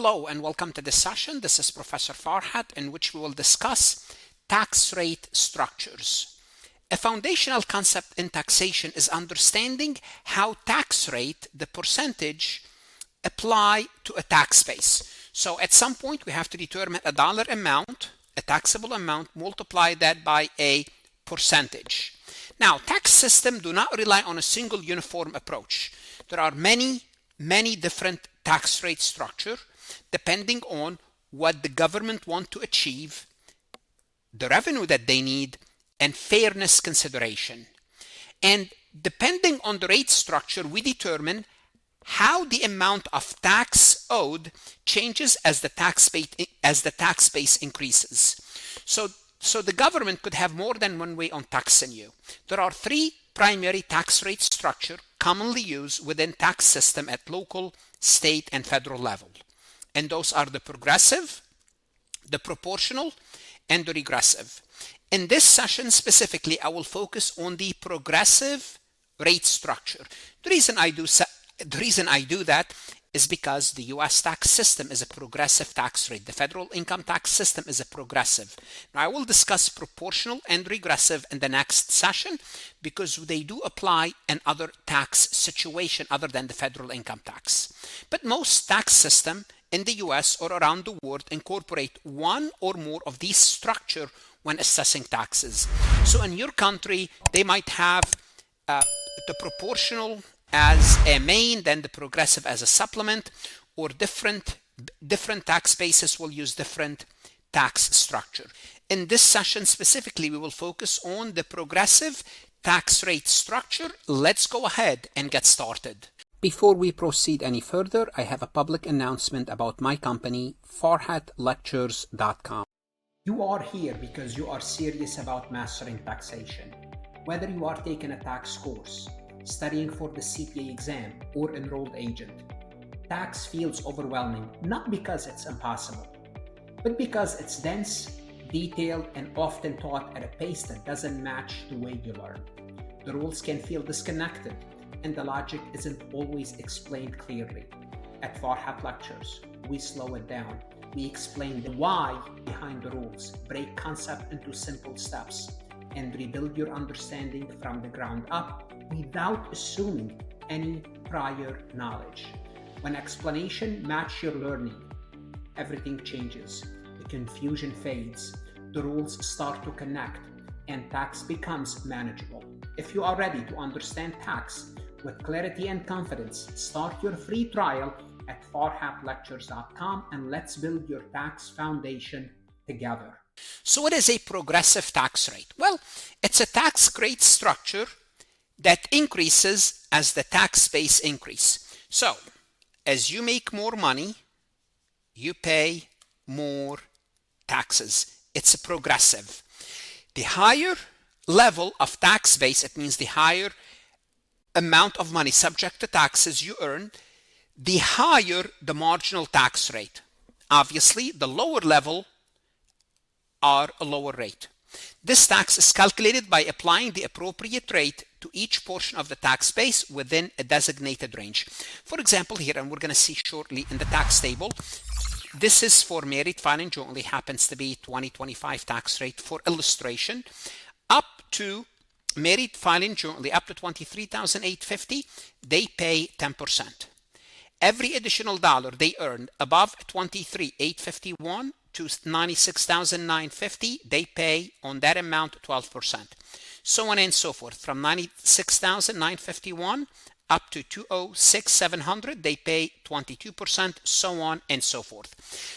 Hello and welcome to this session. This is Professor Farhat, in which we will discuss tax rate structures. A foundational concept in taxation is understanding how tax rate, the percentage, apply to a tax base. So at some point we have to determine a dollar amount, a taxable amount, multiply that by a percentage. Now, tax systems do not rely on a single uniform approach. There are many different tax rate structure depending on what the government want to achieve, the revenue that they need, and fairness consideration. And depending on the rate structure, we determine how the amount of tax owed changes as the tax base increases. So the government could have more than one way on taxing you. There are three primary tax rate structure commonly used within tax system at local, state, and federal level. And those are the progressive, the proportional, and the regressive. In this session specifically, I will focus on the progressive rate structure. The reason I do that is because the US tax system is a progressive tax rate. The federal income tax system is a progressive. Now, I will discuss proportional and regressive in the next session because they do apply in other tax situation other than the federal income tax. But most tax system in the US or around the world incorporate one or more of these structure when assessing taxes. So in your country, they might have the proportional as a main, then the progressive as a supplement, or different tax bases will use different tax structure. In this session specifically, we will focus on the progressive tax rate structure. Let's go ahead and get started. Before we proceed any further, I have a public announcement about my company, farhatlectures.com. You are here because you are serious about mastering taxation. Whether you are taking a tax course, studying for the CPA exam, or enrolled agent, tax feels overwhelming, not because it's impossible, but because it's dense, detailed, and often taught at a pace that doesn't match the way you learn. The rules can feel disconnected, and the logic isn't always explained clearly. At Farhat Lectures, we slow it down. We explain the why behind the rules, break concept into simple steps, and rebuild your understanding from the ground up without assuming any prior knowledge. When explanation matches your learning, everything changes. The confusion fades, the rules start to connect, and tax becomes manageable. If you are ready to understand tax with clarity and confidence, start your free trial at farhatlectures.com and let's build your tax foundation together. So what is a progressive tax rate? Well, it's a tax rate structure that increases as the tax base increase. So as you make more money, you pay more taxes. It's a progressive. The higher level of tax base, it means the higher amount of money subject to taxes you earn, the higher the marginal tax rate. Obviously, the lower level are a lower rate. This tax is calculated by applying the appropriate rate to each portion of the tax base within a designated range. For example, here, and we're going to see shortly in the tax table, this is for married filing jointly, happens to be 2025 tax rate for illustration. Up to married filing jointly, up to $23,850, they pay 10%. Every additional dollar they earn above $23,851 to $96,950, they pay on that amount 12%. So on and so forth. From $96,951 up to $206,700, they pay 22%, so on and so forth.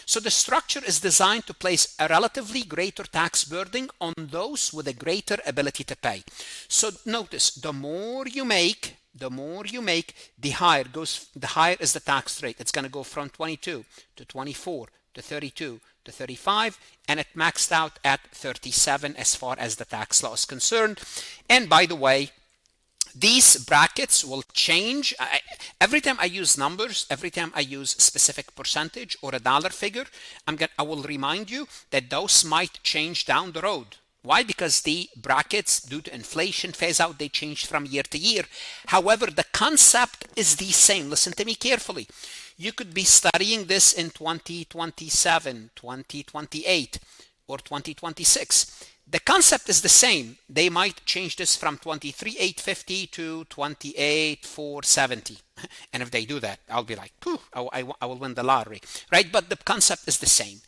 So the structure is designed to place a relatively greater tax burden on those with a greater ability to pay. So notice, the more you make, the higher is the tax rate. It's going to go from 22 to 24 to 32 to 35, and it maxed out at 37 as far as the tax law is concerned. And by the way, these brackets will change every time I use numbers, every time I use specific percentage or a dollar figure. I will remind you that those might change down the road. Why? Because the brackets, due to inflation phase out, they changed from year to year. However, the concept is the same. Listen to me carefully. You could be studying this in 2027, 2028, or 2026. The concept is the same. They might change this from 23,850 to 28,470. And if they do that, I'll be like, I will win the lottery, right? But the concept is the same.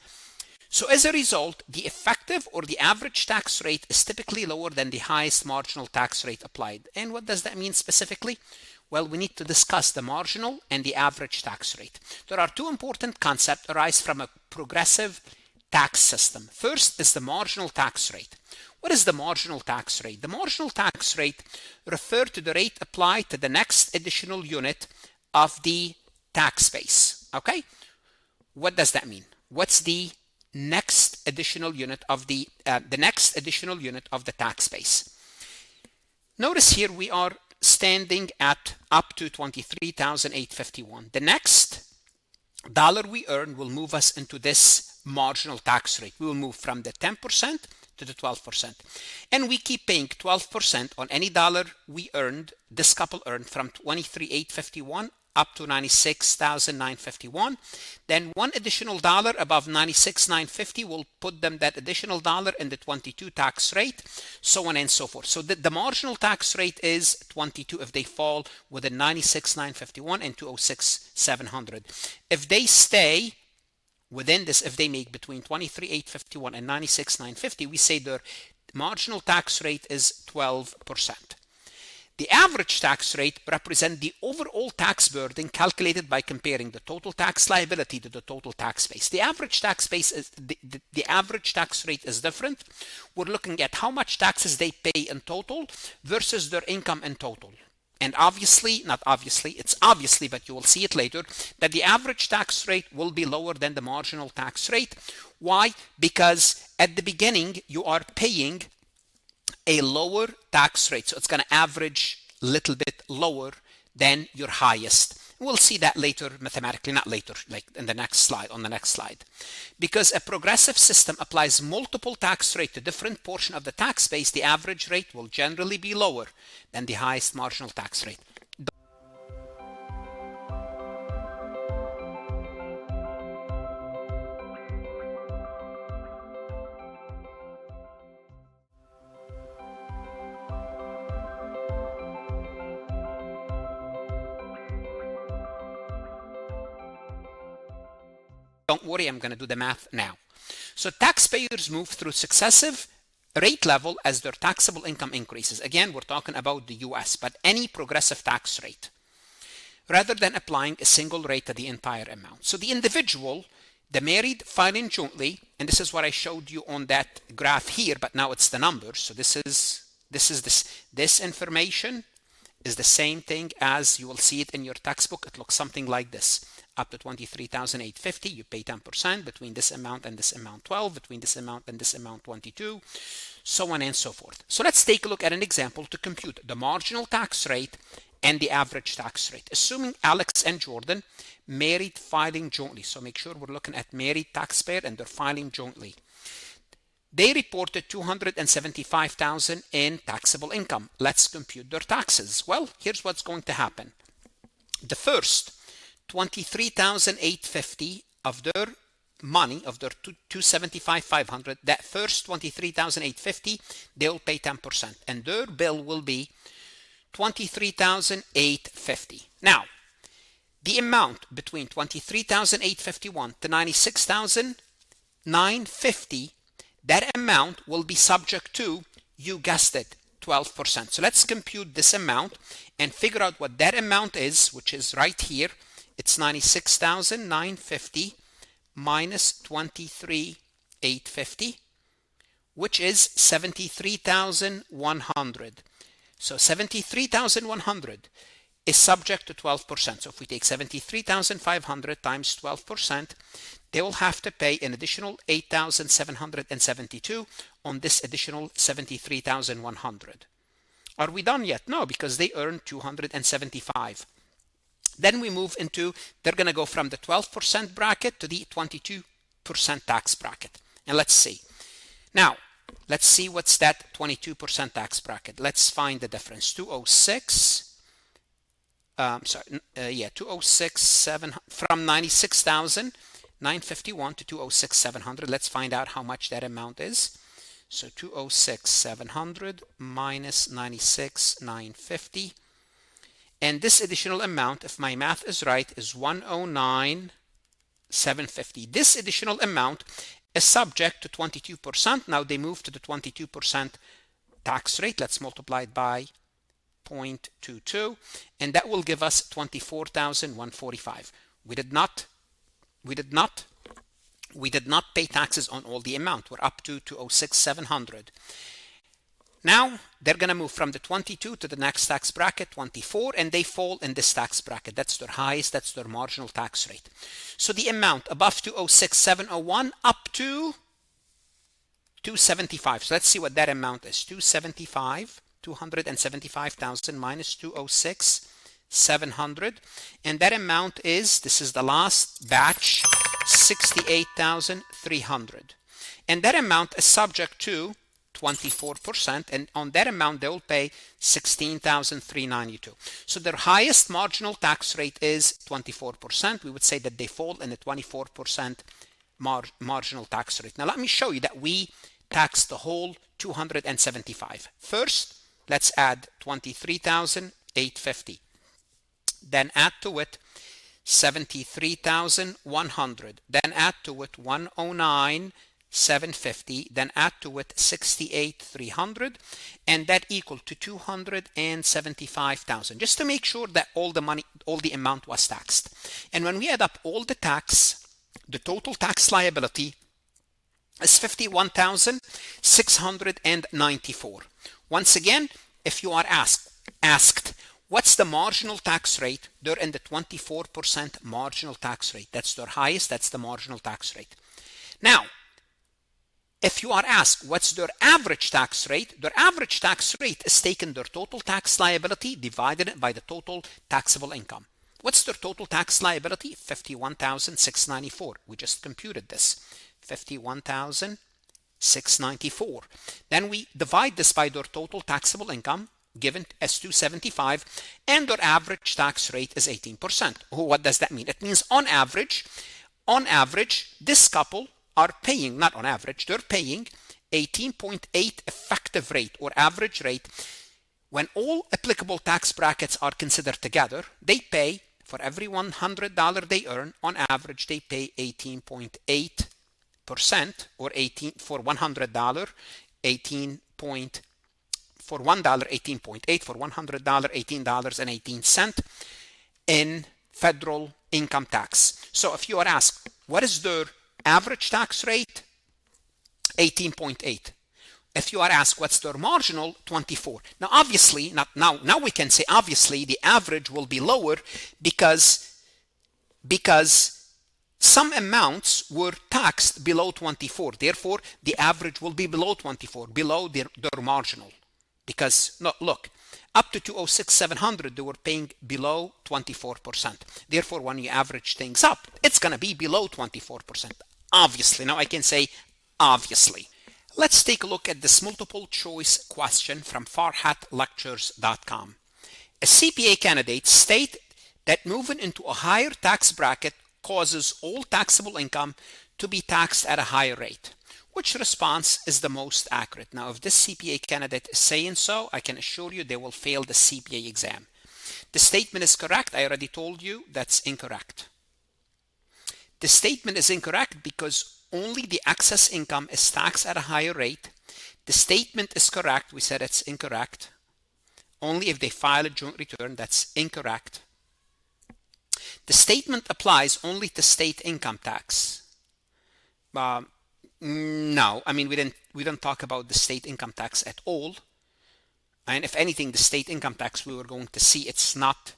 So as a result, the effective or the average tax rate is typically lower than the highest marginal tax rate applied. And what does that mean specifically? Well, we need to discuss the marginal and the average tax rate. There are two important concepts arise from a progressive tax system. First is the marginal tax rate. What is the marginal tax rate? The marginal tax rate refers to the rate applied to the next additional unit of the tax base. Okay? What does that mean? What's the next additional unit of the next additional unit of the tax base? Notice here we are standing at up to 23,851. The next dollar we earn will move us into this marginal tax rate. We will move from the 10% to the 12%. And we keep paying 12% on any dollar we earned, this couple earned, from 23,851 up to 96,951. Then one additional dollar above 96,950 will put them that additional dollar in the 22 tax rate, so on and so forth. So the marginal tax rate is 22 if they fall within 96,951 and 206,700. If they stay within this, if they make between 23,851 and 96,950, we say their marginal tax rate is 12%. The average tax rate represents the overall tax burden calculated by comparing the total tax liability to the total tax base. The average tax base is the average tax rate is different. We're looking at how much taxes they pay in total versus their income in total. And obviously, not obviously, it's obviously, but you will see it later, that the average tax rate will be lower than the marginal tax rate. Why? Because at the beginning, you are paying a lower tax rate. So it's going to average a little bit lower than your highest. We'll see that later mathematically, not later, like in the next slide, on the next slide. Because a progressive system applies multiple tax rates to different portion of the tax base, the average rate will generally be lower than the highest marginal tax rate. Don't worry, I'm going to do the math now. So taxpayers move through successive rate level as their taxable income increases. Again, we're talking about the US, but any progressive tax rate, rather than applying a single rate to the entire amount. So the individual, the married filing jointly, and this is what I showed you on that graph here, but now it's the numbers. So this information is the same thing as you will see it in your textbook. It looks something like this. Up to 23,850, you pay 10%, between this amount and this amount 12, between this amount and this amount 22, so on and so forth. So let's take a look at an example to compute the marginal tax rate and the average tax rate. Assuming Alex and Jordan married filing jointly. So make sure we're looking at married taxpayer and they're filing jointly. They reported $275,000 in taxable income. Let's compute their taxes. Well, here's what's going to happen. The first 23,850 of their money, of their 275,500, that first 23,850, they'll pay 10%, and their bill will be 23,850. Now, the amount between 23,851 to 96,950, that amount will be subject to, you guessed it, 12%. So let's compute this amount and figure out what that amount is, which is right here. It's 96,950 minus 23,850, which is 73,100. So 73,100 is subject to 12%. So if we take 73,500 times 12%, they will have to pay an additional 8,772 on this additional 73,100. Are we done yet? No, because they earned 275. Then we move into, they're going to go from the 12% bracket to the 22% tax bracket. And let's see. Now, Let's see what's that 22% tax bracket. Let's find the difference. 206, 206,700 from 96,951 to 206,700. Let's find out how much that amount is. So 206,700 minus 96,950. And this additional amount, if my math is right, is 109,750. This additional amount is subject to 22%. Now they move to the 22% tax rate. Let's multiply it by 0.22, and that will give us 24,145. We did not pay taxes on all the amount. We're up to 206,700. Now they're going to move from the 22 to the next tax bracket, 24, and they fall in this tax bracket. That's their highest, that's their marginal tax rate. So the amount above 206,701 up to 275. So let's see what that amount is. 275,000 minus 206,700, and that amount is, this is the last batch, 68,300. And that amount is subject to 24%, and on that amount they will pay 16,392. So their highest marginal tax rate is 24%. We would say that they fall in the 24% marginal tax rate. Now let me show you that we tax the whole 275. First, let's add 23,850. Then add to it 73,100. Then add to it 109,750. Then add to it 68,300, and that equal to 275,000. Just to make sure that all the amount was taxed. And when we add up all the tax, the total tax liability is 51,694. Once again, if you are asked what's the marginal tax rate, they're in the 24% marginal tax rate. That's their highest, that's the marginal tax rate. Now, if you are asked what's their average tax rate is taking their total tax liability divided it by the total taxable income. What's their total tax liability? 51,694. We just computed this. 51,694. Then we divide this by their total taxable income, given as 275, and their average tax rate is 18%. What does that mean? It means on average, this couple are paying, not on average, they're paying 18.8 effective rate or average rate. When all applicable tax brackets are considered together, they pay, for every $100 they earn, on average they pay 18.8%, or 18 for $100, 18 point, for $1, 18.8, for $100, $18.18 in federal income tax. So if you are asked, what is their average tax rate? 18.8. If you are asked what's their marginal, 24. Now obviously, now we can say obviously the average will be lower because some amounts were taxed below 24. Therefore, the average will be below 24, below their marginal. Because no, look, up to 206,700 they were paying below 24%. Therefore, when you average things up, it's going to be below 24%. Obviously, now I can say obviously. Let's take a look at this multiple choice question from farhatlectures.com. A CPA candidate state that moving into a higher tax bracket causes all taxable income to be taxed at a higher rate. Which response is the most accurate? Now, if this CPA candidate is saying so, I can assure you they will fail the CPA exam. The statement is correct. I already told you that's incorrect. The statement is incorrect because only the excess income is taxed at a higher rate. The statement is correct. We said it's incorrect. Only if they file a joint return, that's incorrect. The statement applies only to state income tax. No, I mean we don't talk about the state income tax at all. And if anything, the state income tax we were going to see, it's not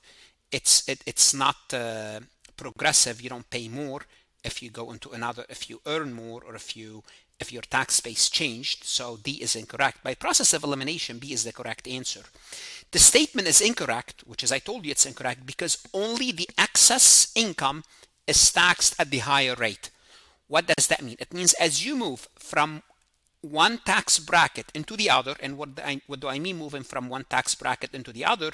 progressive. You don't pay more if you go into another, if you earn more, or if your tax base changed. So D is incorrect. By process of elimination, B is the correct answer. The statement is incorrect, which is I told you it's incorrect, because only the excess income is taxed at the higher rate. What does that mean? It means as you move from one tax bracket into the other. And what do I mean moving from one tax bracket into the other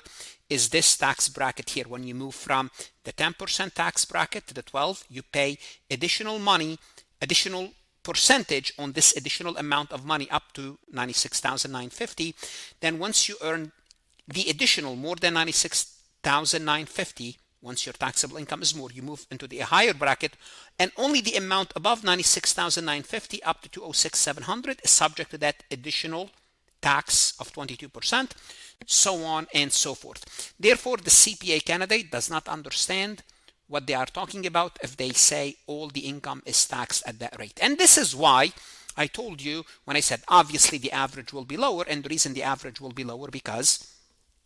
is this tax bracket here. When you move from the 10% tax bracket to the 12, you pay additional money, additional percentage on this additional amount of money up to $96,950. Then once you earn the additional more than $96,950, once your taxable income is more, you move into the higher bracket, and only the amount above $96,950 up to $206,700 is subject to that additional tax of 22%, so on and so forth. Therefore, the CPA candidate does not understand what they are talking about if they say all the income is taxed at that rate. And this is why I told you when I said obviously the average will be lower, and the reason the average will be lower because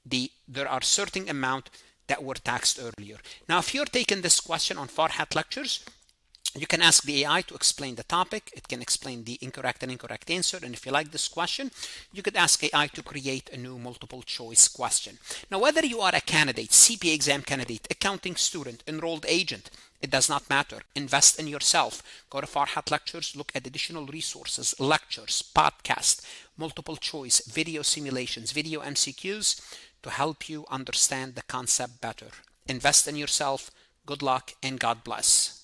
there are certain amount that were taxed earlier. Now, if you're taking this question on Farhat lectures, you can ask the AI to explain the topic. It can explain the incorrect and incorrect answer. And if you like this question, you could ask AI to create a new multiple choice question. Now, whether you are a candidate, CPA exam candidate, accounting student, enrolled agent, it does not matter. Invest in yourself. Go to Farhat lectures, look at additional resources, lectures, podcasts, multiple choice, video simulations, video MCQs to help you understand the concept better. Invest in yourself. Good luck and God bless.